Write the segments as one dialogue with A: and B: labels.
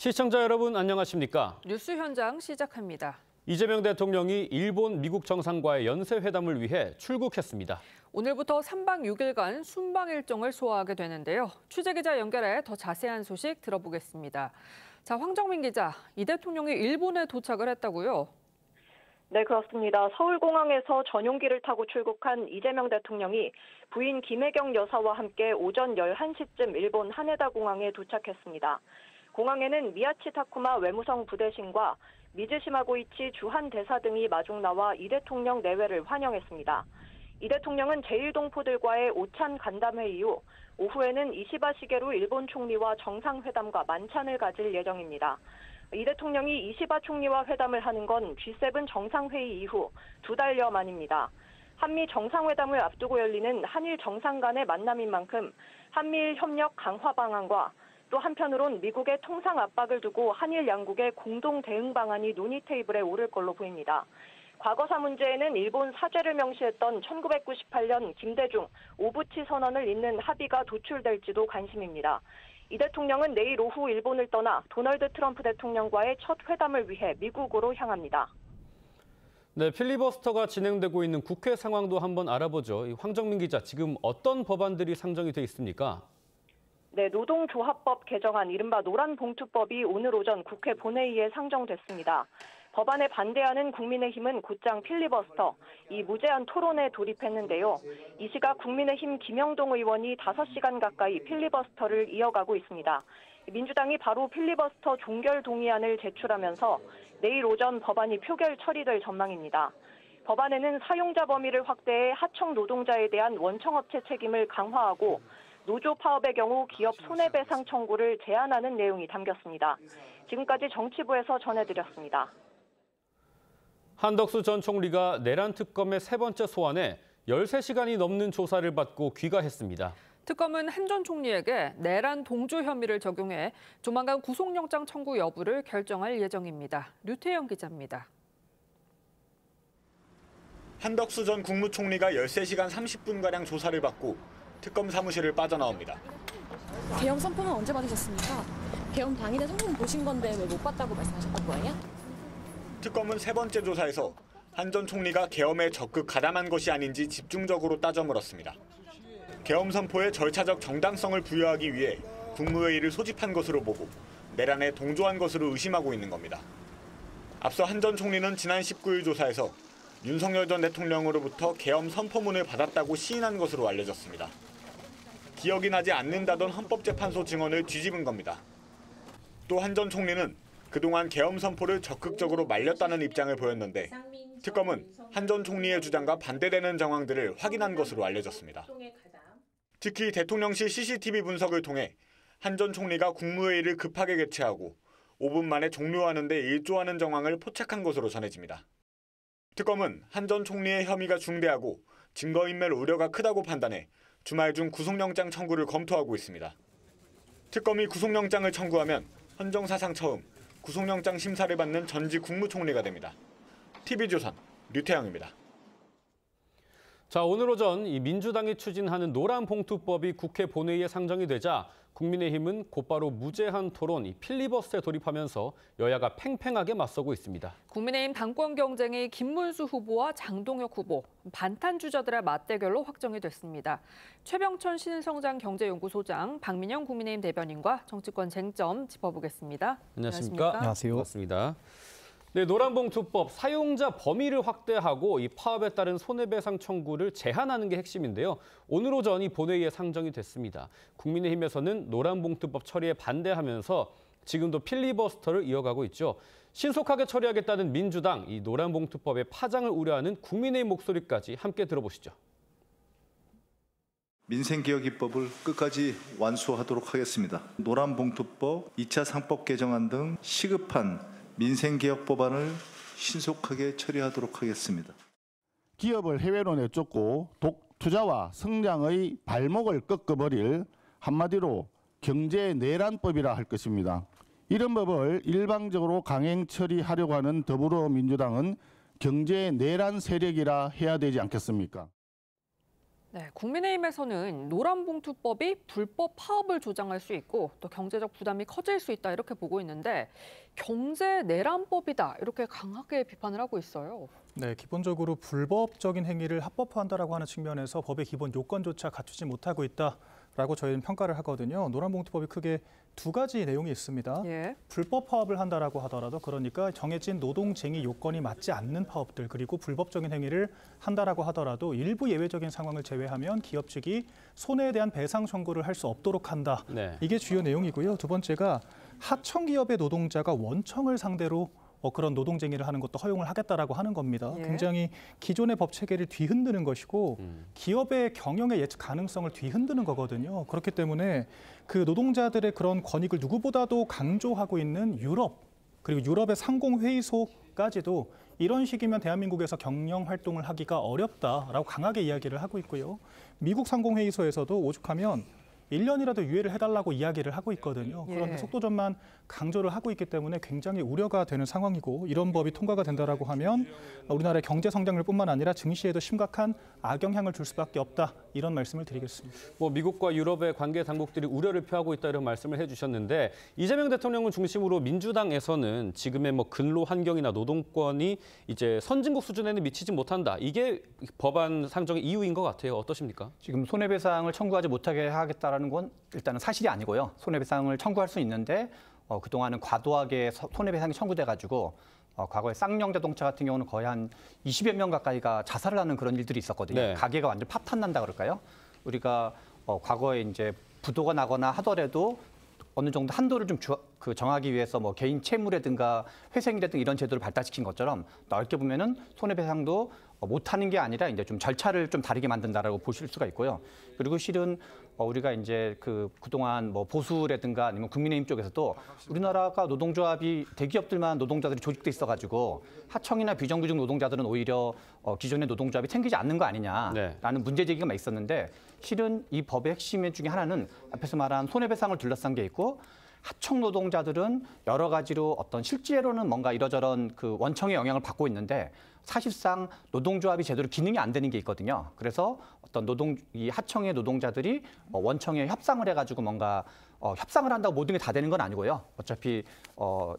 A: 시청자 여러분 안녕하십니까?
B: 뉴스 현장 시작합니다.
A: 이재명 대통령이 일본, 미국 정상과의 연쇄회담을 위해 출국했습니다.
B: 오늘부터 3박 6일간 순방 일정을 소화하게 되는데요. 취재기자 연결해 더 자세한 소식 들어보겠습니다. 자, 황정민 기자, 이 대통령이 일본에 도착을 했다고요?
C: 네, 그렇습니다. 서울공항에서 전용기를 타고 출국한 이재명 대통령이 부인 김혜경 여사와 함께 오전 11시쯤 일본 하네다 공항에 도착했습니다. 공항에는 미야치 타쿠마 외무성 부대신과 미즈시마 고이치 주한 대사 등이 마중 나와 이 대통령 내외를 환영했습니다. 이 대통령은 제1동포들과의 오찬 간담회 이후 오후에는 이시바 시게루 일본 총리와 정상회담과 만찬을 가질 예정입니다. 이 대통령이 이시바 총리와 회담을 하는 건 G7 정상회의 이후 2달여 만입니다. 한미 정상회담을 앞두고 열리는 한일 정상 간의 만남인 만큼 한미일 협력 강화 방안과 또 한편으론 미국의 통상 압박을 두고 한일 양국의 공동 대응 방안이 논의 테이블에 오를 걸로 보입니다. 과거사 문제에는 일본 사죄를 명시했던 1998년 김대중 오부치 선언을 잇는 합의가 도출될지도 관심입니다. 이 대통령은 내일 오후 일본을 떠나 도널드 트럼프 대통령과의 첫 회담을 위해 미국으로 향합니다.
A: 네, 필리버스터가 진행되고 있는 국회 상황도 한번 알아보죠. 황정민 기자, 지금 어떤 법안들이 상정이 돼 있습니까?
C: 네, 노동조합법 개정안 이른바 노란봉투법이 오늘 오전 국회 본회의에 상정됐습니다. 법안에 반대하는 국민의힘은 곧장 필리버스터, 이 무제한 토론에 돌입했는데요. 이 시각 국민의힘 김영동 의원이 5시간 가까이 필리버스터를 이어가고 있습니다. 민주당이 바로 필리버스터 종결 동의안을 제출하면서 내일 오전 법안이 표결 처리될 전망입니다. 법안에는 사용자 범위를 확대해 하청 노동자에 대한 원청업체 책임을 강화하고 노조 파업의 경우 기업 손해배상 청구를 제한하는 내용이 담겼습니다. 지금까지 정치부에서 전해드렸습니다.
A: 한덕수 전 총리가 내란 특검의 세 번째 소환에 13시간이 넘는 조사를 받고 귀가했습니다.
B: 특검은 한 전 총리에게 내란 동조 혐의를 적용해 조만간 구속영장 청구 여부를 결정할 예정입니다. 류태영 기자입니다.
D: 한덕수 전 국무총리가 13시간 30분가량 조사를 받고 특검 사무실을 빠져나옵니다.
E: 계엄 선포는 언제 받으셨습니까? 계엄 당일에 선포는 보신 건데 왜 못 봤다고 말씀하셨던 거예요?
D: 특검은 세 번째 조사에서 한 전 총리가 계엄에 적극 가담한 것이 아닌지 집중적으로 따져 물었습니다. 계엄 선포에 절차적 정당성을 부여하기 위해 국무회의를 소집한 것으로 보고 내란에 동조한 것으로 의심하고 있는 겁니다. 앞서 한 전 총리는 지난 19일 조사에서 윤석열 전 대통령으로부터 계엄 선포문을 받았다고 시인한 것으로 알려졌습니다. 기억이 나지 않는다던 헌법재판소 증언을 뒤집은 겁니다. 또 한 전 총리는 그동안 계엄 선포를 적극적으로 말렸다는 입장을 보였는데 특검은 한 전 총리의 주장과 반대되는 정황들을 확인한 것으로 알려졌습니다. 특히 대통령실 CCTV 분석을 통해 한 전 총리가 국무회의를 급하게 개최하고 5분 만에 종료하는 데 일조하는 정황을 포착한 것으로 전해집니다. 특검은 한 전 총리의 혐의가 중대하고 증거인멸 우려가 크다고 판단해 주말 중 구속영장 청구를 검토하고 있습니다. 특검이 구속영장을 청구하면 헌정사상 처음 구속영장 심사를 받는 전직 국무총리가 됩니다. TV조선 류태영입니다.
A: 자, 오늘 오전 이 민주당이 추진하는 노란봉투법이 국회 본회의에 상정이 되자 국민의힘은 곧바로 무제한 토론, 필리버스터에 돌입하면서 여야가 팽팽하게 맞서고 있습니다.
B: 국민의힘 당권 경쟁이 김문수 후보와 장동혁 후보, 반탄 주자들의 맞대결로 확정이 됐습니다. 최병천 신성장 경제연구소장, 박민영 국민의힘 대변인과 정치권 쟁점 짚어보겠습니다.
A: 안녕하십니까?
F: 안녕하세요.
A: 반갑습니다. 네, 노란봉투법 사용자 범위를 확대하고 이 파업에 따른 손해배상 청구를 제한하는 게 핵심인데요. 오늘 오전 이 본회의에 상정이 됐습니다. 국민의힘에서는 노란봉투법 처리에 반대하면서 지금도 필리버스터를 이어가고 있죠. 신속하게 처리하겠다는 민주당, 이 노란봉투법의 파장을 우려하는 국민의힘 목소리까지 함께 들어보시죠.
F: 민생개혁 입법을 끝까지 완수하도록 하겠습니다. 노란봉투법, 2차 상법 개정안 등 시급한 민생개혁 법안을 신속하게 처리하도록 하겠습니다.
G: 기업을 해외로 내쫓고 투자와 성장의 발목을 꺾어버릴 한마디로 경제 내란법이라 할 것입니다. 이런 법을 일방적으로 강행 처리하려고 하는 더불어민주당은 경제 내란 세력이라 해야 되지 않겠습니까?
B: 네, 국민의힘에서는 노란봉투법이 불법 파업을 조장할 수 있고 또 경제적 부담이 커질 수 있다 이렇게 보고 있는데 경제 내란법이다 이렇게 강하게 비판을 하고 있어요.
H: 네, 기본적으로 불법적인 행위를 합법화한다라고 하는 측면에서 법의 기본 요건조차 갖추지 못하고 있다라고 저희는 평가를 하거든요. 노란봉투법이 크게 두 가지 내용이 있습니다.
B: 예.
H: 불법 파업을 한다라고 하더라도 그러니까 정해진 노동쟁의 요건이 맞지 않는 파업들 그리고 불법적인 행위를 한다라고 하더라도 일부 예외적인 상황을 제외하면 기업 측이 손해에 대한 배상 청구를 할 수 없도록 한다.
A: 네.
H: 이게 주요 내용이고요. 두 번째가 하청 기업의 노동자가 원청을 상대로 그런 노동쟁의를 하는 것도 허용을 하겠다라고 하는 겁니다.
B: 예.
H: 굉장히 기존의 법 체계를 뒤흔드는 것이고 기업의 경영의 예측 가능성을 뒤흔드는 거거든요. 그렇기 때문에 그 노동자들의 그런 권익을 누구보다도 강조하고 있는 유럽 그리고 유럽의 상공회의소까지도 이런 식이면 대한민국에서 경영 활동을 하기가 어렵다라고 강하게 이야기를 하고 있고요. 미국 상공회의소에서도 오죽하면 1년이라도 유예를 해달라고 이야기를 하고 있거든요. 그런데
B: 예.
H: 속도전만 강조를 하고 있기 때문에 굉장히 우려가 되는 상황이고 이런 법이 통과가 된다라고 하면 우리나라의 경제 성장률뿐만 아니라 증시에도 심각한 악영향을 줄 수밖에 없다. 이런 말씀을 드리겠습니다.
A: 미국과 유럽의 관계 당국들이 우려를 표하고 있다 이런 말씀을 해주셨는데 이재명 대통령을 중심으로 민주당에서는 지금의 근로 환경이나 노동권이 이제 선진국 수준에는 미치지 못한다. 이게 법안 상정의 이유인 것 같아요. 어떠십니까?
I: 지금 손해배상을 청구하지 못하게 하겠다라는 건 일단은 사실이 아니고요. 손해배상을 청구할 수 있는데 그동안은 과도하게 손해배상이 청구돼가지고 과거에 쌍용 자동차 같은 경우는 거의 한 20여 명 가까이가 자살을 하는 그런 일들이 있었거든요.
A: 네.
I: 가게가 완전 파탄 난다 그럴까요? 우리가 과거에 이제 부도가 나거나 하더라도 어느 정도 한도를 좀 정하기 위해서 개인 채무라든가 회생이라든가 이런 제도를 발달시킨 것처럼 넓게 보면은 손해배상도 못하는 게 아니라 이제 좀 절차를 좀 다르게 만든다라고 보실 수가 있고요. 그리고 실은 우리가 이제 그동안 보수라든가 아니면 국민의힘 쪽에서도 우리나라가 노동조합이 대기업들만 노동자들이 조직돼 있어가지고 하청이나 비정규직 노동자들은 오히려 기존의 노동조합이 챙기지 않는 거 아니냐라는
A: 네.
I: 문제 제기가 막 있었는데 실은 이 법의 핵심 중에 하나는 앞에서 말한 손해배상을 둘러싼 게 있고 하청 노동자들은 여러 가지로 어떤 실제로는 뭔가 이러저런 그 원청의 영향을 받고 있는데 사실상 노동조합이 제대로 기능이 안 되는 게 있거든요. 그래서 어떤 이 하청의 노동자들이 원청에 협상을 해가지고 뭔가 협상을 한다고 모든 게 다 되는 건 아니고요. 어차피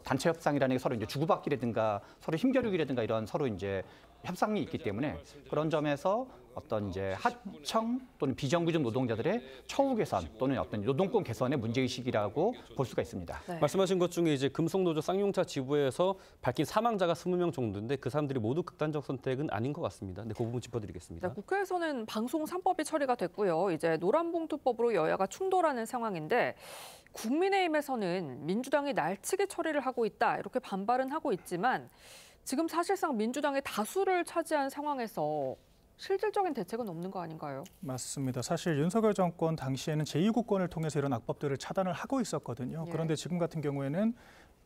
I: 단체 협상이라는 게 서로 이제 주고받기라든가 서로 힘겨루기라든가 이런 서로 이제 협상이 있기 때문에 그런 점에서 어떤 이제 하청 또는 비정규직 노동자들의 처우 개선 또는 어떤 노동권 개선의 문제의식이라고 볼 수가 있습니다.
B: 네.
A: 말씀하신 것 중에 이제 금속노조 쌍용차 지부에서 밝힌 사망자가 20명 정도인데 그 사람들이 모두 극단적 선택은 아닌 것 같습니다. 그 부분 짚어드리겠습니다.
B: 네, 국회에서는 방송 3법이 처리가 됐고요. 이제 노란봉투법으로 여야가 충돌하는 상황인데 국민의힘에서는 민주당이 날치기 처리를 하고 있다 이렇게 반발은 하고 있지만 지금 사실상 민주당의 다수를 차지한 상황에서 실질적인 대책은 없는 거 아닌가요?
H: 맞습니다. 사실 윤석열 정권 당시에는 제2국권을 통해서 이런 악법들을 차단을 하고 있었거든요.
B: 예.
H: 그런데 지금 같은 경우에는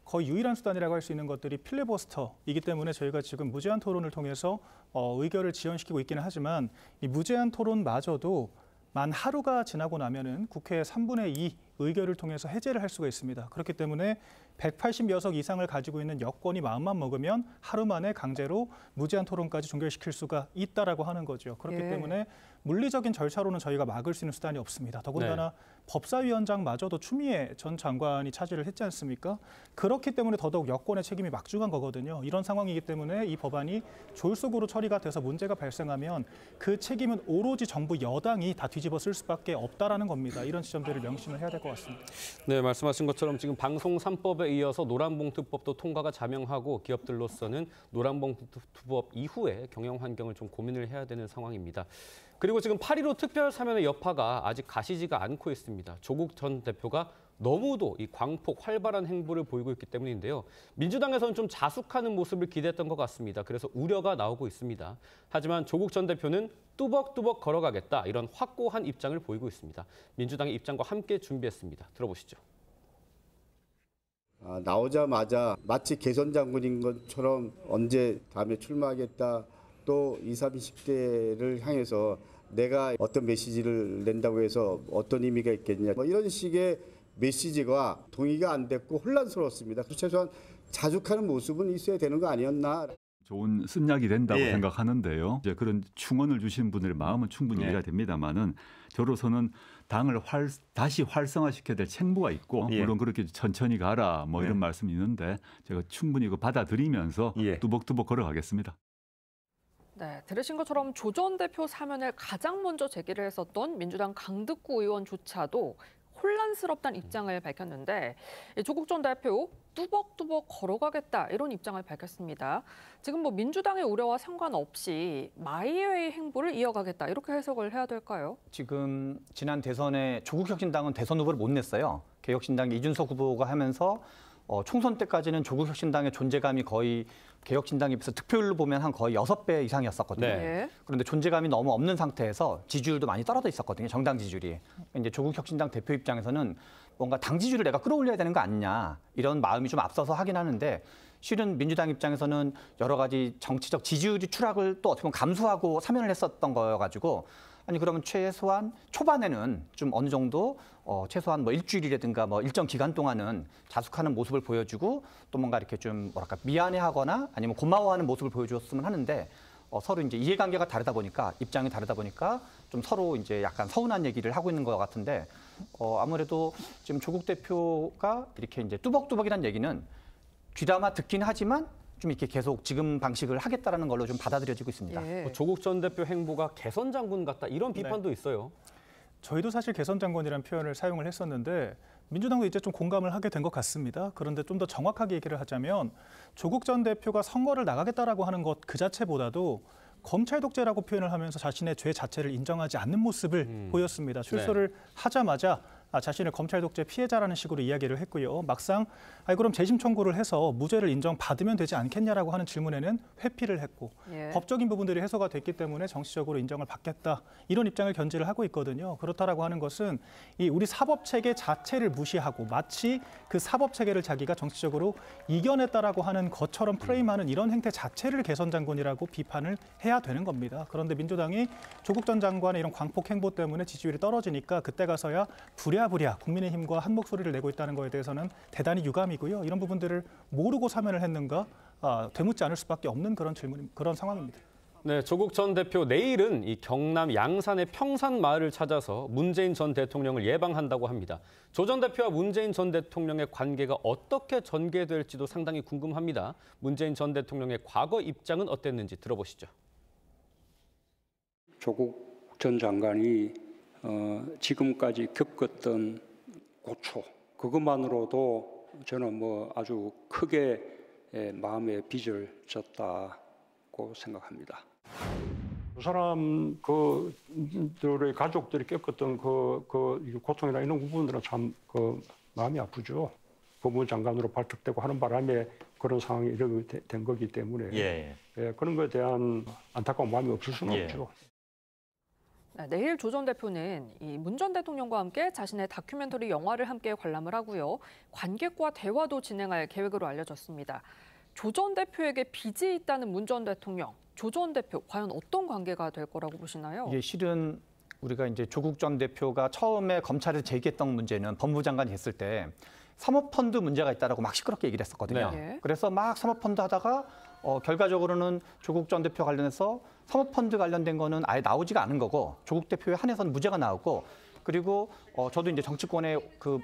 H: 거의 유일한 수단이라고 할 수 있는 것들이 필리버스터이기 때문에 저희가 지금 무제한 토론을 통해서 의결을 지연시키고 있기는 하지만 이 무제한 토론마저도 만 하루가 지나고 나면은 국회 3분의 2 의결을 통해서 해제를 할 수가 있습니다. 그렇기 때문에 180여석 이상을 가지고 있는 여권이 마음만 먹으면 하루 만에 강제로 무제한 토론까지 종결시킬 수가 있다라고 하는 거죠. 그렇기
B: 예.
H: 때문에 물리적인 절차로는 저희가 막을 수 있는 수단이 없습니다. 더군다나 법사위원장마저도 추미애 전 장관이 차지를 했지 않습니까? 그렇기 때문에 더더욱 여권의 책임이 막중한 거거든요. 이런 상황이기 때문에 이 법안이 졸속으로 처리가 돼서 문제가 발생하면 그 책임은 오로지 정부 여당이 다 뒤집어 쓸 수밖에 없다라는 겁니다. 이런 지점들을 명심을 해야 될 것 같습니다.
A: 네, 말씀하신 것처럼 지금 방송 3법에 이어서 노란봉투법도 통과가 자명하고 기업들로서는 노란봉투법 이후에 경영 환경을 좀 고민을 해야 되는 상황입니다. 그리고 지금 8.15 특별 사면의 여파가 아직 가시지가 않고 있습니다. 조국 전 대표가 너무도 이 광폭 활발한 행보를 보이고 있기 때문인데요. 민주당에서는 좀 자숙하는 모습을 기대했던 것 같습니다. 그래서 우려가 나오고 있습니다. 하지만 조국 전 대표는 뚜벅뚜벅 걸어가겠다 이런 확고한 입장을 보이고 있습니다. 민주당의 입장과 함께 준비했습니다. 들어보시죠.
J: 나오자마자 마치 개선 장군인 것처럼 언제 다음에 출마하겠다 또 20, 30대를 향해서 내가 어떤 메시지를 낸다고 해서 어떤 의미가 있겠냐 이런 식의 메시지가 동의가 안 됐고 혼란스러웠습니다. 최소한 자숙하는 모습은 있어야 되는 거 아니었나.
K: 좋은 쓴약이 된다고
L: 예.
K: 생각하는데요. 이제 그런 충원을 주신 분들의 마음은 충분히 이해가 됩니다만은 저로서는 당을 다시 활성화시켜야 될 책무가 있고
L: 예.
K: 물론 그렇게 천천히 가라 뭐 이런 말씀이 있는데 제가 충분히 이거 받아들이면서 뚜벅뚜벅 걸어가겠습니다.
B: 네, 들으신 것처럼 조 전 대표 사면을 가장 먼저 제기를 했었던 민주당 강득구 의원조차도 혼란스럽다는 입장을 밝혔는데 조국 전 대표 뚜벅뚜벅 걸어가겠다 이런 입장을 밝혔습니다. 지금 뭐 민주당의 우려와 상관없이 마이웨이 행보를 이어가겠다 이렇게 해석을 해야 될까요?
I: 지금 지난 대선에 조국혁신당은 대선 후보를 못 냈어요. 개혁신당 이준석 후보가 하면서 총선 때까지는 조국혁신당의 존재감이 거의 개혁신당에 비해서 득표율로 보면 한 거의 6배 이상이었었거든요.
B: 네.
I: 그런데 존재감이 너무 없는 상태에서 지지율도 많이 떨어져 있었거든요. 정당 지지율이. 이제 조국혁신당 대표 입장에서는 뭔가 당 지지율을 내가 끌어올려야 되는 거 아니냐 이런 마음이 좀 앞서서 하긴 하는데 실은 민주당 입장에서는 여러 가지 정치적 지지율이 추락을 또 어떻게 보면 감수하고 사면을 했었던 거여가지고 아니 그러면 최소한 초반에는 좀 어느 정도 최소한 뭐 일주일이라든가 뭐 일정 기간 동안은 자숙하는 모습을 보여주고 또 뭔가 이렇게 좀 뭐랄까 미안해하거나 아니면 고마워하는 모습을 보여줬으면 하는데 서로 이제 이해관계가 다르다 보니까 입장이 다르다 보니까 좀 서로 이제 약간 서운한 얘기를 하고 있는 것 같은데 아무래도 지금 조국 대표가 이렇게 이제 뚜벅뚜벅이라는 얘기는 귀담아 듣긴 하지만 좀 이렇게 계속 지금 방식을 하겠다라는 걸로 좀 받아들여지고 있습니다.
A: 뭐 조국 전 대표 행보가 개선 장군 같다 이런 비판도 있어요.
H: 저희도 사실 개선 장관이라는 표현을 사용을 했었는데 민주당도 이제 좀 공감을 하게 된 것 같습니다. 그런데 좀 더 정확하게 얘기를 하자면 조국 전 대표가 선거를 나가겠다라고 하는 것 그 자체보다도 검찰 독재라고 표현을 하면서 자신의 죄 자체를 인정하지 않는 모습을 보였습니다. 출소를 하자마자 자신을 검찰 독재 피해자라는 식으로 이야기를 했고요. 막상 그럼 재심 청구를 해서 무죄를 인정받으면 되지 않겠냐라고 하는 질문에는 회피를 했고 법적인 부분들이 해소가 됐기 때문에 정치적으로 인정을 받겠다 이런 입장을 견지를 하고 있거든요. 그렇다라고 하는 것은 이 우리 사법 체계 자체를 무시하고 마치 그 사법 체계를 자기가 정치적으로 이겨냈다라고 하는 것처럼 프레임하는 이런 행태 자체를 개선 장군이라고 비판을 해야 되는 겁니다. 그런데 민주당이 조국 전 장관의 이런 광폭 행보 때문에 지지율이 떨어지니까 그때 가서야 부랴부랴 국민의힘과 한 목소리를 내고 있다는 거에 대해서는 대단히 유감이고요. 이런 부분들을 모르고 사면을 했는가 되묻지 않을 수밖에 없는 그런 상황입니다.
A: 네, 조국 전 대표 내일은 이 경남 양산의 평산 마을을 찾아서 문재인 전 대통령을 예방한다고 합니다. 조 전 대표와 문재인 전 대통령의 관계가 어떻게 전개될지도 상당히 궁금합니다. 문재인 전 대통령의 과거 입장은 어땠는지 들어보시죠.
M: 조국 전 장관이 지금까지 겪었던 고초 그것만으로도 저는 뭐 아주 크게 마음에 빚을 졌다고 생각합니다.
N: 그 사람 그들의 가족들이 겪었던 그 고통이나 이런 부분들은 참 마음이 아프죠. 법무부 장관으로 발탁되고 하는 바람에 그런 상황이 이렇게 된 거기 때문에 그런 것에 대한 안타까운 마음이 없을 수는 없죠.
B: 내일 조 전 대표는 문 전 대통령과 함께 자신의 다큐멘터리 영화를 함께 관람을 하고요. 관객과 대화도 진행할 계획으로 알려졌습니다. 조 전 대표에게 빚이 있다는 문 전 대통령, 조 전 대표 과연 어떤 관계가 될 거라고 보시나요?
I: 이게 실은 우리가 이제 조국 전 대표가 처음에 검찰에 제기했던 문제는 법무부 장관이 했을 때 사모펀드 문제가 있다라고 막 시끄럽게 얘기를 했었거든요. 그래서 막 사모펀드 하다가 결과적으로는 조국 전 대표 관련해서 사모펀드 관련된 거는 아예 나오지가 않은 거고 조국 대표에 한해서는 무죄가 나오고 그리고 저도 이제 정치권에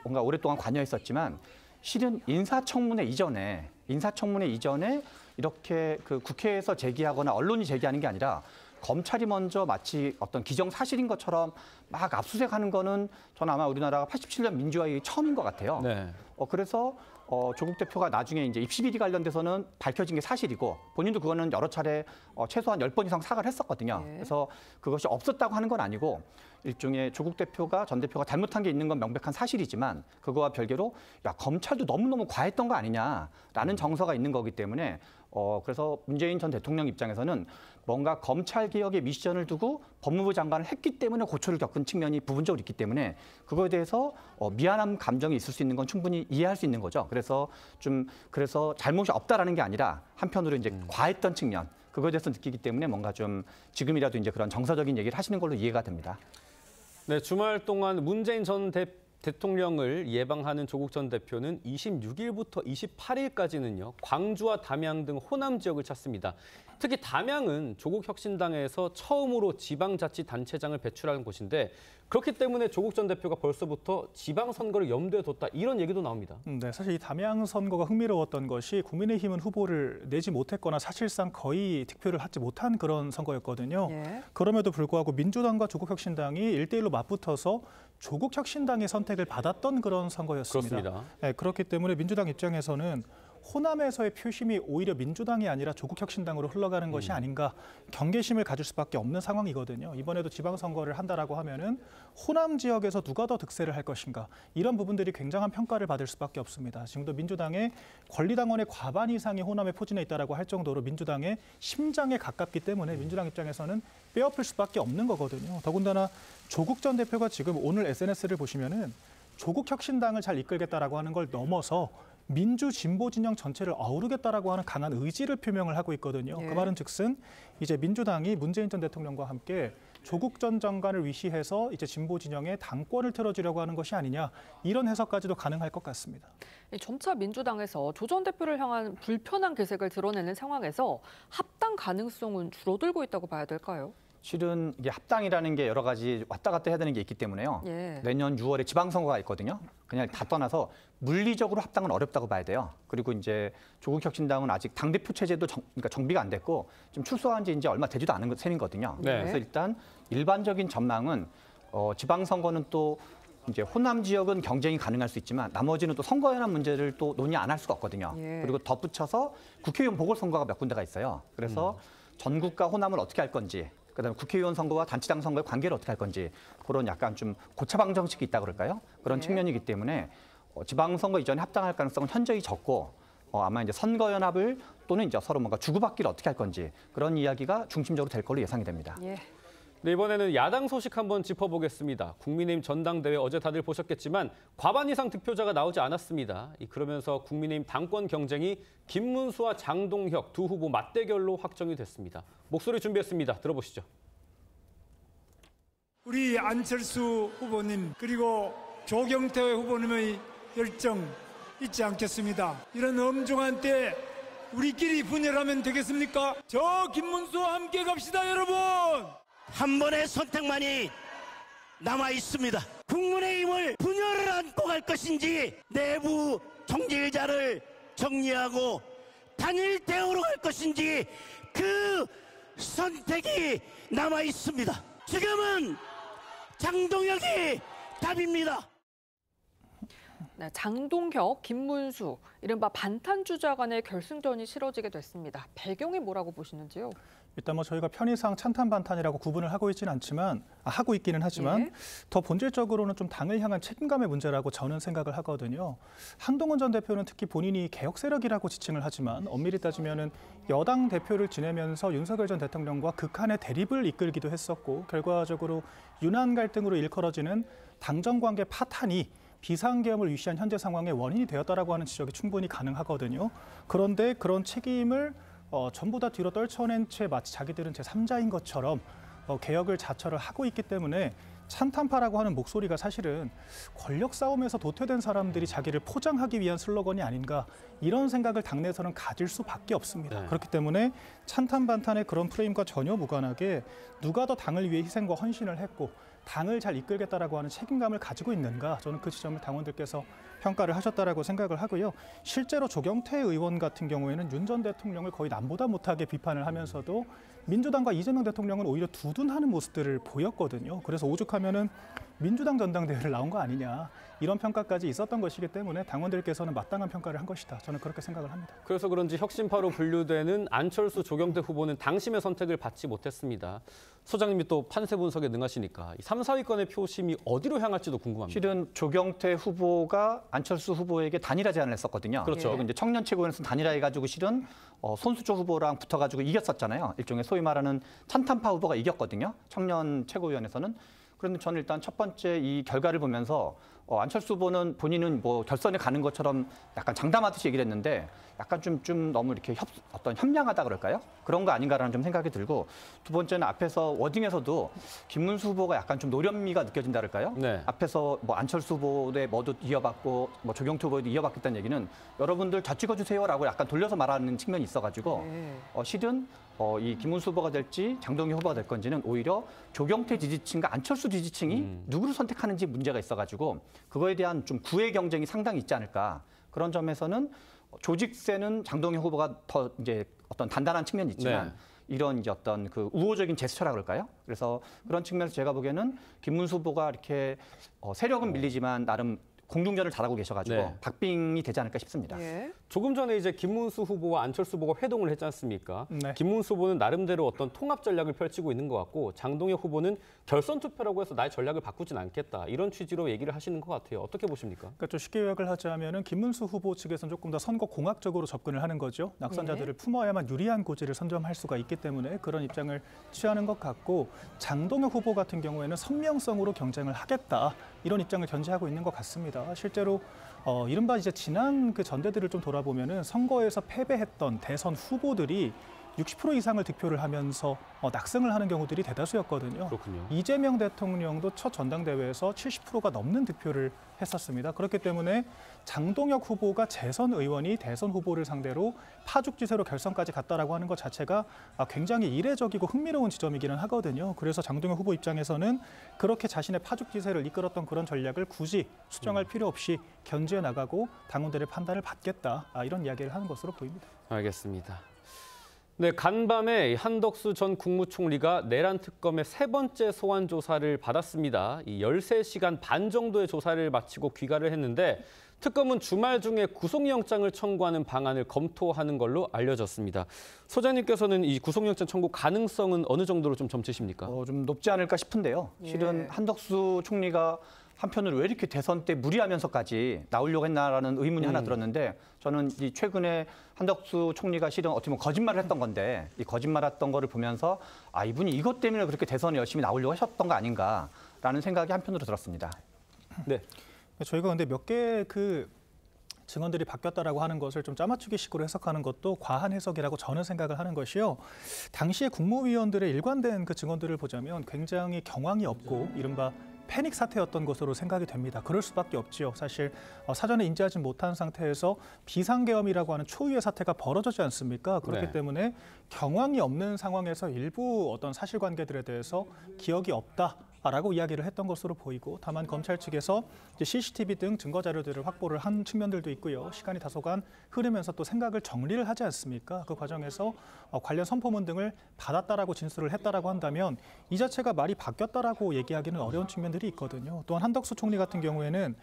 I: 뭔가 오랫동안 관여했었지만 실은 인사청문회 이전에 이렇게 국회에서 제기하거나 언론이 제기하는 게 아니라 검찰이 먼저 마치 어떤 기정사실인 것처럼 막 압수수색하는 거는 저는 아마 우리나라가 87년 민주화의 처음인 것 같아요. 그래서 조국 대표가 나중에 이제 입시 비리 관련돼서는 밝혀진 게 사실이고 본인도 그거는 여러 차례 최소한 10번 이상 사과를 했었거든요. 그래서 그것이 없었다고 하는 건 아니고 일종의 조국 대표가 전 대표가 잘못한 게 있는 건 명백한 사실이지만 그거와 별개로 검찰도 너무너무 과했던 거 아니냐라는 정서가 있는 거기 때문에 그래서 문재인 전 대통령 입장에서는 뭔가 검찰 개혁의 미션을 두고 법무부 장관을 했기 때문에 고초를 겪은 측면이 부분적으로 있기 때문에 그거에 대해서 미안함 감정이 있을 수 있는 건 충분히 이해할 수 있는 거죠. 그래서 잘못이 없다라는 게 아니라 한편으로 이제 과했던 측면 그거에 대해서 느끼기 때문에 뭔가 좀 지금이라도 이제 그런 정서적인 얘기를 하시는 걸로 이해가 됩니다.
A: 네, 주말 동안 문재인 전 대통령을 예방하는 조국 전 대표는 26일부터 28일까지는요, 광주와 담양 등 호남 지역을 찾습니다. 특히 담양은 조국 혁신당에서 처음으로 지방자치단체장을 배출한 곳인데 그렇기 때문에 조국 전 대표가 벌써부터 지방선거를 염두에 뒀다 이런 얘기도 나옵니다.
H: 네, 사실 이 담양 선거가 흥미로웠던 것이 국민의힘은 후보를 내지 못했거나 사실상 거의 득표를 하지 못한 그런 선거였거든요.
B: 예.
H: 그럼에도 불구하고 민주당과 조국혁신당이 1대1로 맞붙어서 조국혁신당의 선택을 받았던 그런 선거였습니다.
A: 그렇습니다.
H: 네, 그렇기 때문에 민주당 입장에서는 호남에서의 표심이 오히려 민주당이 아니라 조국혁신당으로 흘러가는 것이 아닌가 경계심을 가질 수밖에 없는 상황이거든요. 이번에도 지방선거를 한다라고 하면은 호남 지역에서 누가 더 득세를 할 것인가 이런 부분들이 굉장한 평가를 받을 수밖에 없습니다. 지금도 민주당의 권리당원의 과반 이상이 호남에 포진해 있다라고 할 정도로 민주당의 심장에 가깝기 때문에 민주당 입장에서는 빼앗을 수밖에 없는 거거든요. 더군다나 조국 전 대표가 지금 오늘 SNS를 보시면은 조국혁신당을 잘 이끌겠다라고 하는 걸 넘어서 민주 진보 진영 전체를 아우르겠다라고 하는 강한 의지를 표명을 하고 있거든요.
B: 예.
H: 그 말은 즉슨 이제 민주당이 문재인 전 대통령과 함께 조국 전 장관을 위시해서 이제 진보 진영의 당권을 틀어주려고 하는 것이 아니냐 이런 해석까지도 가능할 것 같습니다.
B: 점차 민주당에서 조 전 대표를 향한 불편한 기색을 드러내는 상황에서 합당 가능성은 줄어들고 있다고 봐야 될까요?
I: 실은 이게 합당이라는 게 여러 가지 왔다 갔다 해야 되는 게 있기 때문에요.
B: 예.
I: 내년 6월에 지방선거가 있거든요. 그냥 다 떠나서 물리적으로 합당은 어렵다고 봐야 돼요. 그리고 이제 조국혁신당은 아직 당대표 체제도 그러니까 정비가 안 됐고 좀 출소한 지 이제 얼마 되지도 않은 셈이거든요.
A: 네.
I: 그래서 일단 일반적인 전망은 지방선거는 또 이제 호남 지역은 경쟁이 가능할 수 있지만 나머지는 또 선거연합 문제를 또 논의 안 할 수가 없거든요.
B: 예.
I: 그리고 덧붙여서 국회의원 보궐선거가 몇 군데가 있어요. 그래서 전국과 호남을 어떻게 할 건지 그다음에 국회의원 선거와 단체장 선거의 관계를 어떻게 할 건지 그런 약간 좀 고차방 정책이 있다 그럴까요? 그런
B: 네.
I: 측면이기 때문에 지방선거 이전에 합당할 가능성은 현저히 적고 아마 이제 선거연합을 또는 이제 서로 뭔가 주고받기를 어떻게 할 건지 그런 이야기가 중심적으로 될 걸로 예상이 됩니다.
B: 예.
A: 네, 이번에는 야당 소식 한번 짚어보겠습니다. 국민의힘 전당대회 어제 다들 보셨겠지만 과반 이상 득표자가 나오지 않았습니다. 그러면서 국민의힘 당권 경쟁이 김문수와 장동혁 두 후보 맞대결로 확정이 됐습니다. 목소리 준비했습니다. 들어보시죠.
L: 우리 안철수 후보님 그리고 조경태 후보님의 열정 잊지 않겠습니다. 이런 엄중한 때 우리끼리 분열하면 되겠습니까? 저 김문수와 함께 갑시다, 여러분!
O: 한 번의 선택만이 남아 있습니다. 국민의힘을 분열을 안고 갈 것인지 내부 총질자를 정리하고 단일 대우로 갈 것인지 그 선택이 남아 있습니다. 지금은 장동혁이 답입니다.
B: 네, 장동혁, 김문수, 이른바 반탄주자 간의 결승전이 치러지게 됐습니다. 배경이 뭐라고 보시는지요?
H: 일단 뭐 저희가 편의상 찬탄 반탄이라고 구분을 하고 있지는 않지만 하고 있기는 하지만
B: 예.
H: 더 본질적으로는 좀 당을 향한 책임감의 문제라고 저는 생각을 하거든요. 한동훈 전 대표는 특히 본인이 개혁 세력이라고 지칭을 하지만 엄밀히 따지면은 여당 대표를 지내면서 윤석열 전 대통령과 극한의 대립을 이끌기도 했었고 결과적으로 윤한 갈등으로 일컬어지는 당정 관계 파탄이 비상계엄을 위시한 현재 상황의 원인이 되었다라고 하는 지적이 충분히 가능하거든요. 그런데 그런 책임을 전부 다 뒤로 떨쳐낸 채 마치 자기들은 제3자인 것처럼 개혁을 자처를 하고 있기 때문에 찬탄파라고 하는 목소리가 사실은 권력 싸움에서 도태된 사람들이 자기를 포장하기 위한 슬로건이 아닌가 이런 생각을 당내에서는 가질 수밖에 없습니다.
A: 네.
H: 그렇기 때문에 찬탄 반탄의 그런 프레임과 전혀 무관하게 누가 더 당을 위해 희생과 헌신을 했고 당을 잘 이끌겠다라고 하는 책임감을 가지고 있는가 저는 그 지점을 당원들께서 평가를 하셨다라고 생각을 하고요. 실제로 조경태 의원 같은 경우에는 윤 전 대통령을 거의 남보다 못하게 비판을 하면서도 민주당과 이재명 대통령은 오히려 두둔하는 모습들을 보였거든요. 그래서 오죽하면은 민주당 전당대회를 나온 거 아니냐 이런 평가까지 있었던 것이기 때문에 당원들께서는 마땅한 평가를 한 것이다. 저는 그렇게 생각을 합니다.
A: 그래서 그런지 혁신파로 분류되는 안철수, 조경태 후보는 당심의 선택을 받지 못했습니다. 소장님이 또 판세 분석에 능하시니까 3, 4위권의 표심이 어디로 향할지도 궁금합니다.
I: 실은 조경태 후보가 안철수 후보에게 단일화 제안을 했었거든요.
A: 그렇죠.
I: 그리고 이제 청년 최고위원회에서 단일화해가지고 실은 손수조 후보랑 붙어가지고 이겼었잖아요. 일종의 소위 말하는 찬탄파 후보가 이겼거든요. 청년 최고위원회에서는. 그런데 저는 일단 첫 번째 이 결과를 보면서 안철수 후보는 본인은 뭐 결선에 가는 것처럼 약간 장담하듯이 얘기를 했는데 약간 좀 너무 이렇게 어떤 현명하다 그럴까요? 그런 거 아닌가라는 좀 생각이 들고 두 번째는 앞에서 워딩에서도 김문수 후보가 약간 좀 노련미가 느껴진다 그럴까요?
A: 네.
I: 앞에서 뭐 안철수 후보의 뭐도 이어받고 뭐 조경태 후보도 이어받겠다는 얘기는 여러분들 저 찍어주세요라고 약간 돌려서 말하는 측면이 있어가지고 실은 이 김문수 후보가 될지 장동혁 후보가 될 건지는 오히려 조경태 지지층과 안철수 지지층이 누구를 선택하는지 문제가 있어가지고 그거에 대한 좀 구애 경쟁이 상당히 있지 않을까. 그런 점에서는 조직세는 장동혁 후보가 더 이제 어떤 단단한 측면이 있지만
A: 네.
I: 이런 이제 어떤 그 우호적인 제스처라 그럴까요? 그래서 그런 측면에서 제가 보기에는 김문수 후보가 이렇게 세력은 밀리지만 나름 공중전을 잘하고 계셔가지고
A: 네.
I: 박빙이 되지 않을까 싶습니다.
A: 조금 전에 이제 김문수 후보와 안철수 후보가 회동을 했지 않습니까?
H: 네.
A: 김문수 후보는 나름대로 어떤 통합 전략을 펼치고 있는 것 같고 장동혁 후보는 결선 투표라고 해서 나의 전략을 바꾸진 않겠다. 이런 취지로 얘기를 하시는 것 같아요. 어떻게 보십니까?
H: 그러니까 좀 쉽게 요약을 하자면은 김문수 후보 측에서는 조금 더 선거 공학적으로 접근을 하는 거죠. 낙선자들을 품어야만 유리한 고지를 선점할 수가 있기 때문에 그런 입장을 취하는 것 같고 장동혁 후보 같은 경우에는 선명성으로 경쟁을 하겠다. 이런 입장을 견지하고 있는 것 같습니다. 실제로 이른바 이제 지난 그 전대들을 좀 돌아보면은 선거에서 패배했던 대선 후보들이 60% 이상을 득표를 하면서 낙승을 하는 경우들이 대다수였거든요.
A: 그렇군요.
H: 이재명 대통령도 첫 전당대회에서 70%가 넘는 득표를 했었습니다. 그렇기 때문에 장동혁 후보가 재선 의원이 대선 후보를 상대로 파죽지세로 결선까지 갔다라고 하는 것 자체가 굉장히 이례적이고 흥미로운 지점이기는 하거든요. 그래서 장동혁 후보 입장에서는 그렇게 자신의 파죽지세를 이끌었던 그런 전략을 굳이 수정할 필요 없이 견지해 나가고 당원들의 판단을 받겠다. 이런 이야기를 하는 것으로 보입니다.
A: 알겠습니다. 네, 간밤에 한덕수 전 국무총리가 내란 특검의 세 번째 소환 조사를 받았습니다. 이 13시간 반 정도의 조사를 마치고 귀가를 했는데 특검은 주말 중에 구속영장을 청구하는 방안을 검토하는 걸로 알려졌습니다. 소장님께서는 이 구속영장 청구 가능성은 어느 정도로 좀 점치십니까?
I: 좀 높지 않을까 싶은데요. 실은 한덕수 총리가 한편으로 왜 이렇게 대선 때 무리하면서까지 나오려고 했나라는 의문이 하나 들었는데 저는 이 최근에 한덕수 총리가 실은 어떻게 보면 거짓말을 했던 건데 이 거짓말했던 거를 보면서 이분이 이것 때문에 그렇게 대선에 열심히 나오려고 하셨던 거 아닌가라는 생각이 한편으로 들었습니다.
A: 네.
H: 저희가 근데 몇 개 그 증언들이 바뀌었다라고 하는 것을 좀 짜맞추기식으로 해석하는 것도 과한 해석이라고 저는 생각을 하는 것이요. 당시에 국무위원들의 일관된 그 증언들을 보자면 굉장히 경황이 없고 이른바 패닉 사태였던 것으로 생각이 됩니다. 그럴 수밖에 없지요. 사실 사전에 인지하지 못한 상태에서 비상계엄이라고 하는 초유의 사태가 벌어지지 않습니까? 그렇기
A: 네.
H: 때문에 경황이 없는 상황에서 일부 어떤 사실관계들에 대해서 기억이 없다라고 이야기를 했던 것으로 보이고 다만 검찰 측에서 이제 CCTV 등 증거 자료들을 확보를 한 측면들도 있고요. 시간이 다소간 흐르면서 또 생각을 정리를 하지 않습니까? 그 과정에서 관련 선포문 등을 받았다라고 진술을 했다라고 한다면 이 자체가 말이 바뀌었다라고 얘기하기는 어려운 측면들이 있거든요. 또한 한덕수 총리 같은 경우에는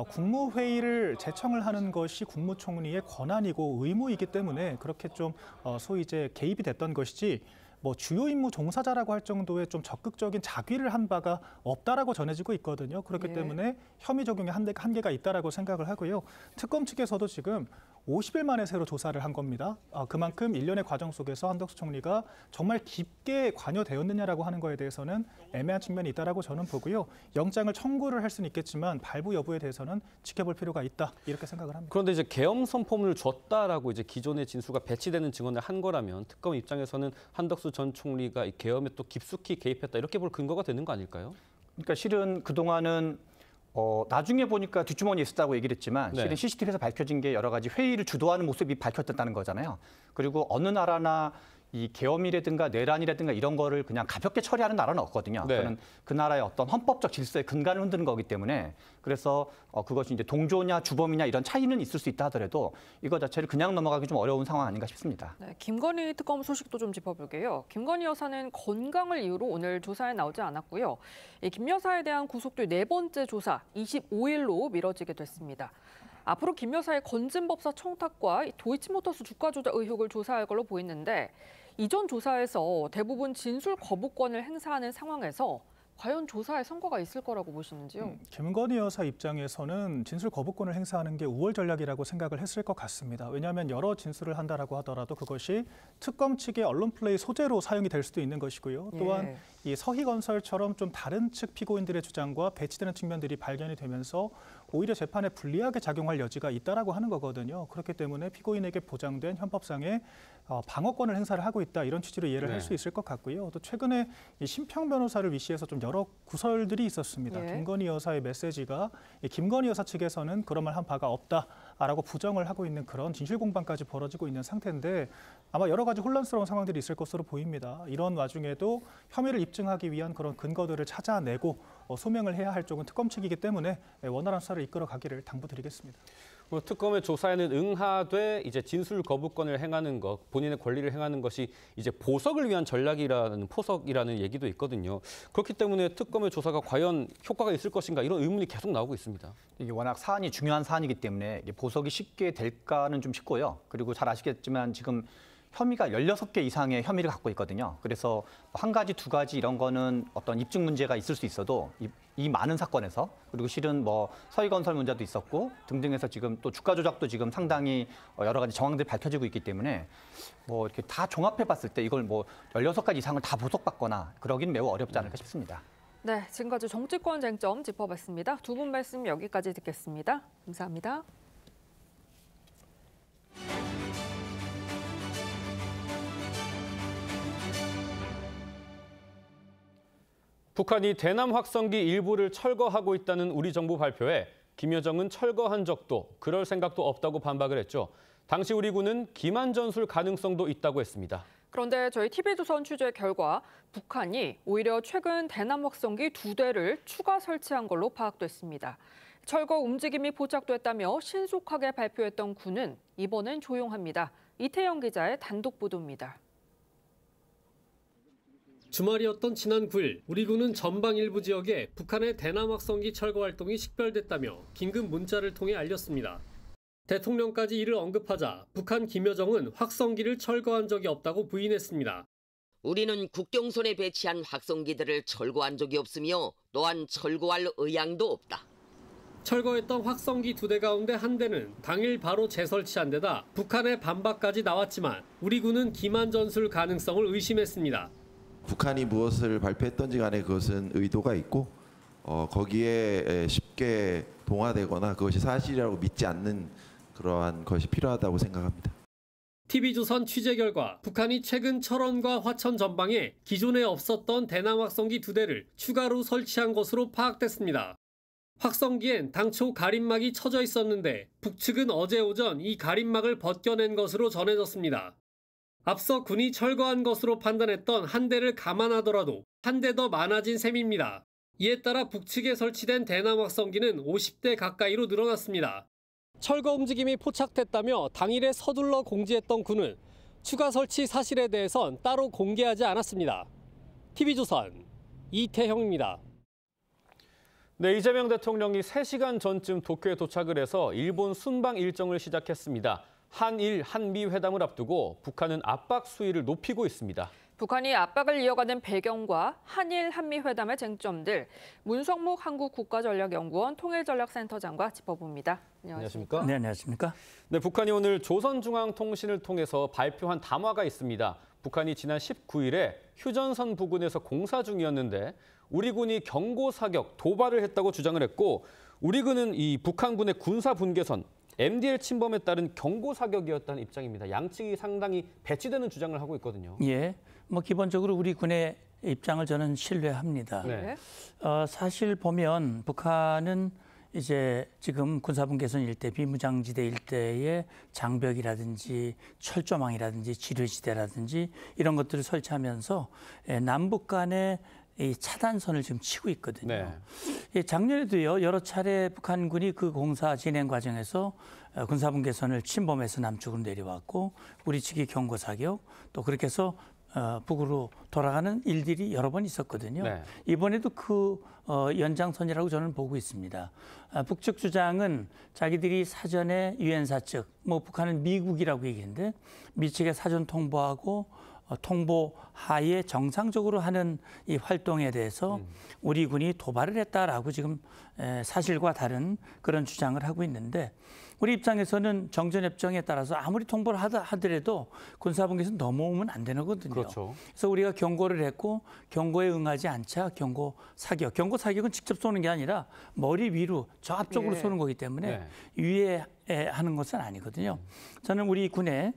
H: 국무회의를 제청을 하는 것이 국무총리의 권한이고 의무이기 때문에 그렇게 좀 소위 이제 개입이 됐던 것이지 뭐 주요 임무 종사자라고 할 정도의 좀 적극적인 자귀를 한 바가 없다라고 전해지고 있거든요. 그렇기 때문에 혐의 적용에 한계가 있다라고 생각을 하고요. 특검 측에서도 지금 50일 만에 새로 조사를 한 겁니다. 그만큼 일련의 과정 속에서 한덕수 총리가 정말 깊게 관여되었느냐라고 하는 거에 대해서는 애매한 측면이 있다라고 저는 보고요. 영장을 청구를 할 수는 있겠지만 발부 여부에 대해서는 지켜볼 필요가 있다 이렇게 생각을 합니다.
A: 그런데 이제 계엄 선포문을 줬다라고 이제 기존의 진수가 배치되는 증언을 한 거라면 특검 입장에서는 한덕수 전 총리가 이 계엄에 또 깊숙이 개입했다 이렇게 볼 근거가 되는 거 아닐까요?
I: 그러니까 실은 그동안은 나중에 보니까 뒷주머니에 있었다고 얘기를 했지만 실은 CCTV에서 밝혀진 게 여러 가지 회의를 주도하는 모습이 밝혀졌다는 거잖아요. 그리고 어느 나라나 이 계엄이라든가 내란이라든가 이런 거를 그냥 가볍게 처리하는 나라는 없거든요.
A: 네.
I: 그거는 그 나라의 어떤 헌법적 질서의 근간을 흔드는 거기 때문에 그래서 그것이 이제 동조냐 주범이냐 이런 차이는 있을 수 있다 하더라도 이거 자체를 그냥 넘어가기 좀 어려운 상황 아닌가 싶습니다.
B: 네, 김건희 특검 소식도 좀 짚어볼게요. 김건희 여사는 건강을 이유로 오늘 조사에 나오지 않았고요. 김 여사에 대한 구속도 네 번째 조사 25일로 미뤄지게 됐습니다. 앞으로 김 여사의 건진법사 청탁과 도이치모터스 주가 조작 의혹을 조사할 걸로 보이는데 이전 조사에서 대부분 진술 거부권을 행사하는 상황에서 과연 조사에 성과가 있을 거라고 보시는지요?
H: 김건희 여사 입장에서는 진술 거부권을 행사하는 게 우월 전략이라고 생각을 했을 것 같습니다. 왜냐하면 여러 진술을 한다라고 하더라도 그것이 특검 측의 언론 플레이 소재로 사용이 될 수도 있는 것이고요. 또한 이 서희건설처럼 좀 다른 측 피고인들의 주장과 배치되는 측면들이 발견이 되면서 오히려 재판에 불리하게 작용할 여지가 있다라고 하는 거거든요. 그렇기 때문에 피고인에게 보장된 헌법상의 방어권을 행사를 하고 있다 이런 취지로 이해를 할 수 있을 것 같고요. 또 최근에 이 심평 변호사를 위시해서 좀 여러 구설들이 있었습니다. 김건희 여사의 메시지가 김건희 여사 측에서는 그런 말 한 바가 없다라고 부정을 하고 있는 그런 진실 공방까지 벌어지고 있는 상태인데 아마 여러 가지 혼란스러운 상황들이 있을 것으로 보입니다. 이런 와중에도 혐의를 입증하기 위한 그런 근거들을 찾아내고 소명을 해야 할 쪽은 특검 측이기 때문에 원활한 수사를 이끌어가기를 당부드리겠습니다.
A: 특검의 조사에는 응하되 이제 진술 거부권을 행하는 것, 본인의 권리를 행하는 것이 이제 보석을 위한 전략이라는 포석이라는 얘기도 있거든요. 그렇기 때문에 특검의 조사가 과연 효과가 있을 것인가 이런 의문이 계속 나오고 있습니다.
I: 이게 워낙 사안이 중요한 사안이기 때문에 보석이 쉽게 될까는 좀 싶고요. 그리고 잘 아시겠지만 지금 혐의가 16개 이상의 혐의를 갖고 있거든요. 그래서 한 가지, 두 가지 이런 거는 어떤 입증 문제가 있을 수 있어도 이 많은 사건에서 그리고 실은 뭐 서희건설 문제도 있었고 등등해서 지금 또 주가 조작도 지금 상당히 여러 가지 정황들이 밝혀지고 있기 때문에 뭐 이렇게 다 종합해 봤을 때 이걸 뭐 16가지 이상을 다 보석받거나 그러긴 매우 어렵지 않을까 싶습니다.
B: 네, 지금까지 정치권 쟁점 짚어봤습니다. 두 분 말씀 여기까지 듣겠습니다. 감사합니다.
A: 북한이 대남 확성기 일부를 철거하고 있다는 우리 정부 발표에 김여정은 철거한 적도 그럴 생각도 없다고 반박을 했죠. 당시 우리 군은 기만 전술 가능성도 있다고 했습니다.
B: 그런데 저희 TV조선 취재 결과 북한이 오히려 최근 대남 확성기 2대를 추가 설치한 걸로 파악됐습니다. 철거 움직임이 포착됐다며 신속하게 발표했던 군은 이번엔 조용합니다. 이태영 기자의 단독 보도입니다.
P: 주말이었던 지난 9일 우리 군은 전방 일부 지역에 북한의 대남 확성기 철거 활동이 식별됐다며 긴급 문자를 통해 알렸습니다. 대통령까지 이를 언급하자 북한 김여정은 확성기를 철거한 적이 없다고 부인했습니다.
Q: 우리는 국경선에 배치한 확성기들을 철거한 적이 없으며 또한 철거할 의향도 없다.
P: 철거했던 확성기 2대 가운데 한 대는 당일 바로 재설치한 데다 북한의 반박까지 나왔지만 우리 군은 기만 전술 가능성을 의심했습니다.
R: 북한이 무엇을 발표했던지 간에 그것은 의도가 있고 거기에 쉽게 동화되거나 그것이 사실이라고 믿지 않는 그러한 것이 필요하다고 생각합니다.
P: TV조선 취재 결과 북한이 최근 철원과 화천 전방에 기존에 없었던 대남 확성기 2대를 추가로 설치한 것으로 파악됐습니다. 확성기엔 당초 가림막이 쳐져 있었는데 북측은 어제 오전 이 가림막을 벗겨낸 것으로 전해졌습니다. 앞서 군이 철거한 것으로 판단했던 한 대를 감안하더라도 한 대 더 많아진 셈입니다. 이에 따라 북측에 설치된 대남 확성기는 50대 가까이로 늘어났습니다. 철거 움직임이 포착됐다며 당일에 서둘러 공지했던 군은 추가 설치 사실에 대해선 따로 공개하지 않았습니다. TV조선 이태형입니다.
A: 네, 이재명 대통령이 3시간 전쯤 도쿄에 도착을 해서 일본 순방 일정을 시작했습니다. 한일, 한미 회담을 앞두고 북한은 압박 수위를 높이고 있습니다.
B: 북한이 압박을 이어가는 배경과 한일, 한미 회담의 쟁점들, 문성목 한국국가전략연구원 통일전략센터장과 짚어봅니다.
A: 안녕하십니까?
S: 네, 안녕하십니까?
A: 네, 북한이 오늘 조선중앙통신을 통해서 발표한 담화가 있습니다. 북한이 지난 19일에 휴전선 부근에서 공사 중이었는데 우리 군이 경고 사격, 도발을 했다고 주장을 했고 우리 군은 이 북한군의 군사 분계선, MDL 침범에 따른 경고 사격이었다는 입장입니다. 양측이 상당히 배치되는 주장을 하고 있거든요.
S: 예, 뭐 기본적으로 우리 군의 입장을 저는 신뢰합니다.
A: 네.
S: 사실 보면 북한은 이제 지금 군사분계선 일대, 비무장지대 일대에 장벽이라든지 철조망이라든지 지뢰지대라든지 이런 것들을 설치하면서 남북 간의 이 차단선을 지금 치고 있거든요. 네. 작년에도요 여러 차례 북한군이 그 공사 진행 과정에서 군사분계선을 침범해서 남쪽으로 내려왔고 우리 측이 경고 사격 또 그렇게 해서 북으로 돌아가는 일들이 여러 번 있었거든요. 네. 이번에도 그 연장선이라고 저는 보고 있습니다. 북측 주장은 자기들이 사전에 유엔사 측, 뭐 북한은 미국이라고 얘기했는데 미 측에 사전 통보하고 통보 하에 정상적으로 하는 이 활동에 대해서 우리 군이 도발을 했다라고 지금 사실과 다른 그런 주장을 하고 있는데 우리 입장에서는 정전협정에 따라서 아무리 통보를 하더라도 군사분계선 넘어오면 안 되는 거거든요.
A: 그렇죠.
S: 그래서 우리가 경고를 했고 경고에 응하지 않자 경고 사격은 직접 쏘는 게 아니라 머리 위로 저 앞쪽으로 쏘는 거기 때문에 위에 하는 것은 아니거든요. 저는 우리 군의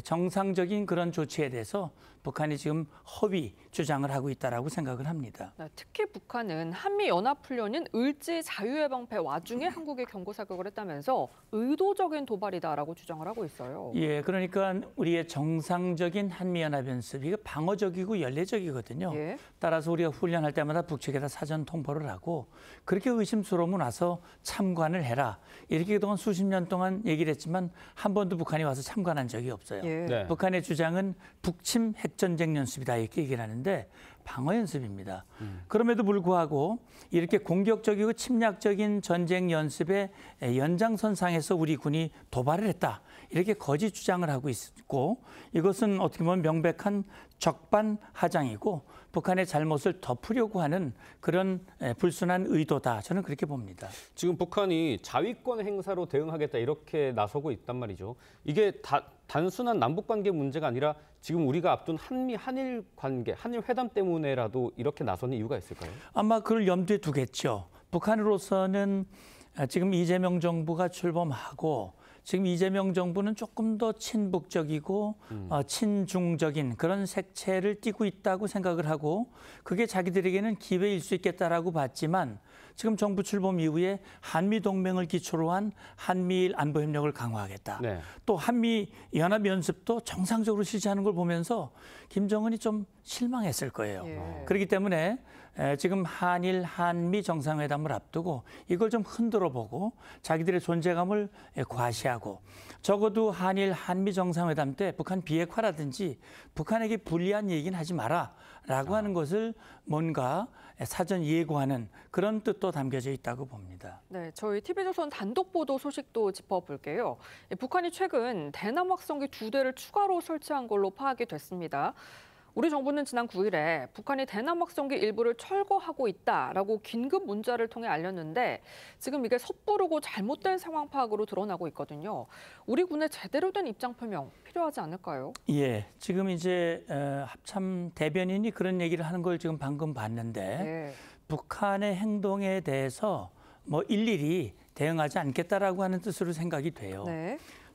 S: 정상적인 그런 조치에 대해서 북한이 지금 허위 주장을 하고 있다라고 생각을 합니다.
B: 특히 북한은 한미연합훈련인 을지 자유해방패 와중에 한국에 경고 사격을 했다면서 의도적인 도발이다라고 주장을 하고 있어요.
S: 예, 그러니까 우리의 정상적인 한미연합연습이 방어적이고 연례적이거든요. 따라서 우리가 훈련할 때마다 북측에다 사전 통보를 하고 그렇게 의심스러우면 와서 참관을 해라. 이렇게 그동안 수십 년 동안 얘기를 했지만 한 번도 북한이 와서 참관한 적이 없어요. 북한의 주장은 북침 핵전쟁 연습이다 이렇게 얘기를 하는데 방어 연습입니다. 그럼에도 불구하고 이렇게 공격적이고 침략적인 전쟁 연습의 연장선상에서 우리 군이 도발을 했다. 이렇게 거짓 주장을 하고 있고 이것은 어떻게 보면 명백한 적반하장이고 북한의 잘못을 덮으려고 하는 그런 불순한 의도다. 저는 그렇게 봅니다.
A: 지금 북한이 자위권 행사로 대응하겠다 이렇게 나서고 있단 말이죠. 이게 단순한 남북 관계 문제가 아니라 지금 우리가 앞둔 한일 관계, 한일 회담 때문에라도 이렇게 나서는 이유가 있을까요?
S: 아마 그걸 염두에 두겠죠. 북한으로서는 지금 이재명 정부가 출범하고 지금 이재명 정부는 조금 더 친북적이고 친중적인 그런 색채를 띠고 있다고 생각을 하고 그게 자기들에게는 기회일 수 있겠다라고 봤지만 지금 정부 출범 이후에 한미동맹을 기초로 한 한미일 안보협력을 강화하겠다. 또 한미연합연습도 정상적으로 실시하는 걸 보면서 김정은이 좀 실망했을 거예요. 그렇기 때문에 지금 한일, 한미 정상회담을 앞두고 이걸 좀 흔들어 보고 자기들의 존재감을 과시하고 적어도 한일, 한미 정상회담 때 북한 비핵화라든지 북한에게 불리한 얘기는 하지 마라라고 하는 것을 뭔가 사전 예고하는 그런 뜻도 담겨져 있다고 봅니다.
B: 네, 저희 TV조선 단독 보도 소식도 짚어볼게요. 북한이 최근 대남 확성기 2대를 추가로 설치한 걸로 파악이 됐습니다. 우리 정부는 지난 9일에 북한이 대남 확성기 일부를 철거하고 있다라고 긴급 문자를 통해 알렸는데 지금 이게 섣부르고 잘못된 상황 파악으로 드러나고 있거든요. 우리 군의 제대로 된 입장 표명 필요하지 않을까요?
S: 예, 지금 이제 합참 대변인이 그런 얘기를 하는 걸 지금 방금 봤는데 북한의 행동에 대해서 뭐 일일이 대응하지 않겠다라고 하는 뜻으로 생각이 돼요.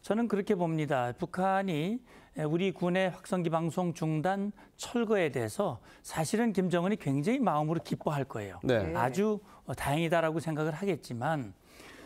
S: 저는 그렇게 봅니다. 북한이 우리 군의 확성기 방송 중단 철거에 대해서 사실은 김정은이 굉장히 마음으로 기뻐할 거예요. 아주 다행이다라고 생각을 하겠지만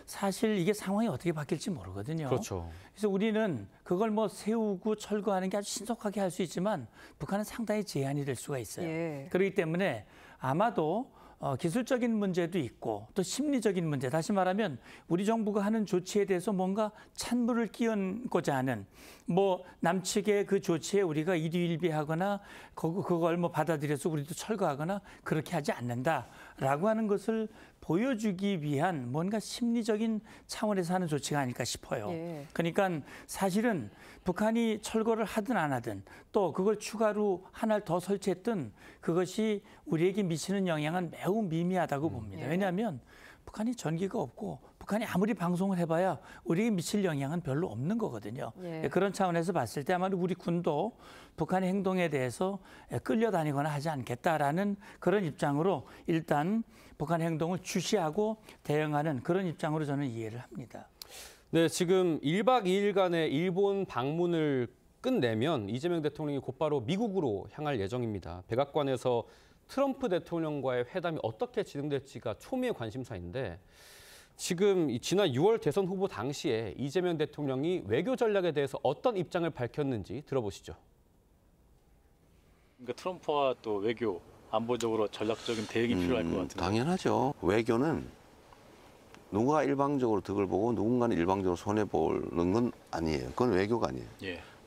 S: 사실 이게 상황이 어떻게 바뀔지 모르거든요.
A: 그렇죠.
S: 그래서 우리는 그걸 뭐 세우고 철거하는 게 아주 신속하게 할 수 있지만 북한은 상당히 제한이 될 수가 있어요. 그렇기 때문에 아마도 기술적인 문제도 있고 또 심리적인 문제, 다시 말하면 우리 정부가 하는 조치에 대해서 뭔가 찬물을 끼얹고자 하는 뭐 남측의 그 조치에 우리가 일희일비하거나 그걸 뭐 받아들여서 우리도 철거하거나 그렇게 하지 않는다라고 하는 것을 보여주기 위한 뭔가 심리적인 차원에서 하는 조치가 아닐까 싶어요. 그러니까 사실은 북한이 철거를 하든 안 하든 또 그걸 추가로 하나를 더 설치했든 그것이 우리에게 미치는 영향은 매우 미미하다고 봅니다. 왜냐하면 북한이 전기가 없고 북한이 아무리 방송을 해봐야 우리에게 미칠 영향은 별로 없는 거거든요. 그런 차원에서 봤을 때 아마도 우리 군도 북한의 행동에 대해서 끌려다니거나 하지 않겠다라는 그런 입장으로 일단 북한의 행동을 주시하고 대응하는 그런 입장으로 저는 이해를 합니다.
A: 네, 지금 1박 2일간의 일본 방문을 끝내면 이재명 대통령이 곧바로 미국으로 향할 예정입니다. 백악관에서 트럼프 대통령과의 회담이 어떻게 진행될지가 초미의 관심사인데 지금 지난 6월 대선 후보 당시에 이재명 대통령이 외교 전략에 대해서 어떤 입장을 밝혔는지 들어보시죠.
T: 그러니까 트럼프와 또 외교, 안보적으로 전략적인 대응이 필요할 것 같은데.
U: 당연하죠. 외교는 누가 일방적으로 덕을 보고 누군가는 일방적으로 손해보는 건 아니에요. 그건 외교가 아니에요.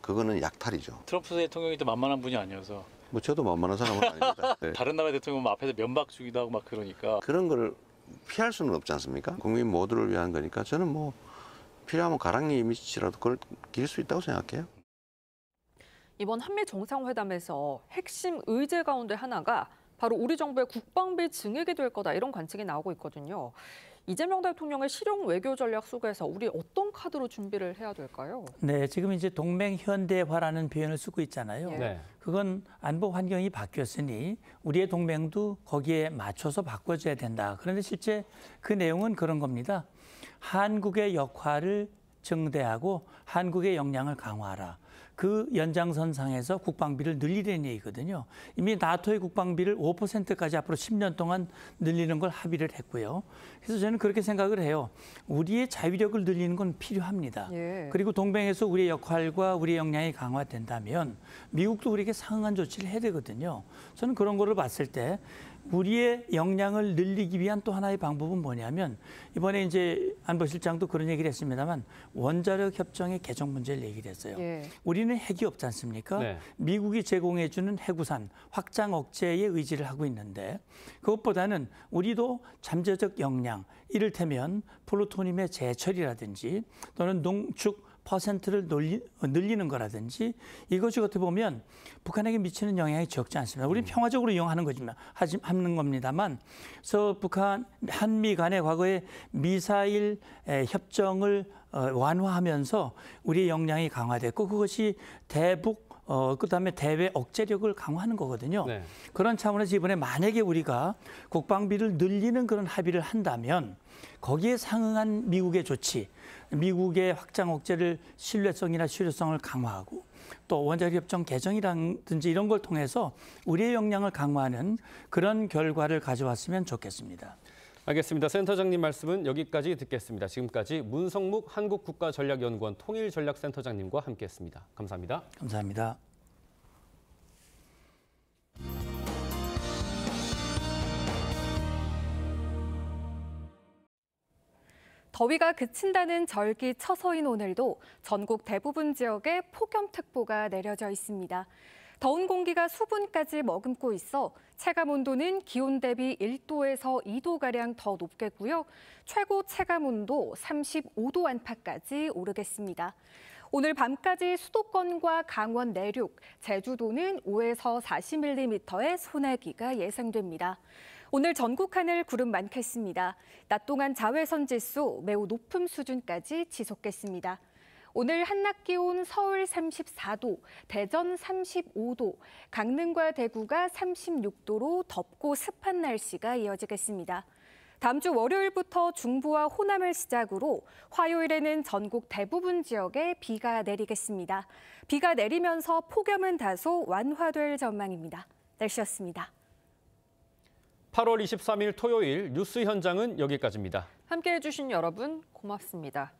U: 그거는 약탈이죠.
T: 트럼프 대통령이 또 만만한 분이 아니어서.
U: 뭐 저도 만만한 사람은 아닙니다.
T: 다른 나라 대통령 앞에서 면박 주기도 하고 막 그러니까.
U: 그런 걸 피할 수는 없지 않습니까? 국민 모두를 위한 거니까 저는 뭐 필요하면 가랑리 이미지라도 그걸 기를 수 있다고 생각해요.
B: 이번 한미 정상회담에서 핵심 의제 가운데 하나가 바로 우리 정부의 국방비 증액이 될 거다 이런 관측이 나오고 있거든요. 이재명 대통령의 실용 외교 전략 속에서 우리 어떤 카드로 준비를 해야 될까요?
S: 네, 지금 이제 동맹 현대화라는 표현을 쓰고 있잖아요.
B: 네.
S: 그건 안보 환경이 바뀌었으니 우리의 동맹도 거기에 맞춰서 바꿔줘야 된다. 그런데 실제 그 내용은 그런 겁니다. 한국의 역할을 증대하고 한국의 역량을 강화하라. 그 연장선상에서 국방비를 늘리려는 얘기거든요. 이미 나토의 국방비를 5%까지 앞으로 10년 동안 늘리는 걸 합의를 했고요. 그래서 저는 그렇게 생각을 해요. 우리의 자위력을 늘리는 건 필요합니다. 그리고 동맹에서 우리의 역할과 우리의 역량이 강화된다면 미국도 우리에게 상응한 조치를 해야 되거든요. 저는 그런 거를 봤을 때 우리의 역량을 늘리기 위한 또 하나의 방법은 뭐냐면 이번에 이제 안보실장도 그런 얘기를 했습니다만 원자력 협정의 개정 문제를 얘기를 했어요. 우리는 핵이 없지 않습니까?
A: 네.
S: 미국이 제공해주는 해구산 확장 억제에 의지를 하고 있는데 그것보다는 우리도 잠재적 역량, 이를테면 플루토늄의 재처리라든지 또는 농축 퍼센트를 늘리는 거라든지 이것이 어떻게 보면 북한에게 미치는 영향이 적지 않습니다. 우리는 평화적으로 이용하는 하는 겁니다만, 그래서 북한 한미 간의 과거에 미사일 협정을 완화하면서 우리의 역량이 강화됐고 그것이 대북 그다음에 대외 억제력을 강화하는 거거든요.
A: 네.
S: 그런 차원에서 이번에 만약에 우리가 국방비를 늘리는 그런 합의를 한다면 거기에 상응한 미국의 조치, 미국의 확장 억제를 신뢰성이나 실효성을 강화하고 또 원자력 협정 개정이라든지 이런 걸 통해서 우리의 역량을 강화하는 그런 결과를 가져왔으면 좋겠습니다.
A: 알겠습니다. 센터장님 말씀은 여기까지 듣겠습니다. 지금까지 문성묵 한국국가전략연구원 통일전략센터장님과 함께했습니다. 감사합니다.
S: 감사합니다.
C: 더위가 그친다는 절기 처서인 오늘도 전국 대부분 지역에 폭염특보가 내려져 있습니다. 더운 공기가 수분까지 머금고 있어 체감 온도는 기온 대비 1도에서 2도가량 더 높겠고요. 최고 체감 온도 35도 안팎까지 오르겠습니다. 오늘 밤까지 수도권과 강원 내륙, 제주도는 5에서 40mm의 소나기가 예상됩니다. 오늘 전국 하늘 구름 많겠습니다. 낮 동안 자외선 지수 매우 높은 수준까지 지속겠습니다. 오늘 한낮 기온 서울 34도, 대전 35도, 강릉과 대구가 36도로 덥고 습한 날씨가 이어지겠습니다. 다음 주 월요일부터 중부와 호남을 시작으로 화요일에는 전국 대부분 지역에 비가 내리겠습니다. 비가 내리면서 폭염은 다소 완화될 전망입니다. 날씨였습니다.
A: 8월 23일 토요일 뉴스 현장은 여기까지입니다.
B: 함께해 주신 여러분 고맙습니다.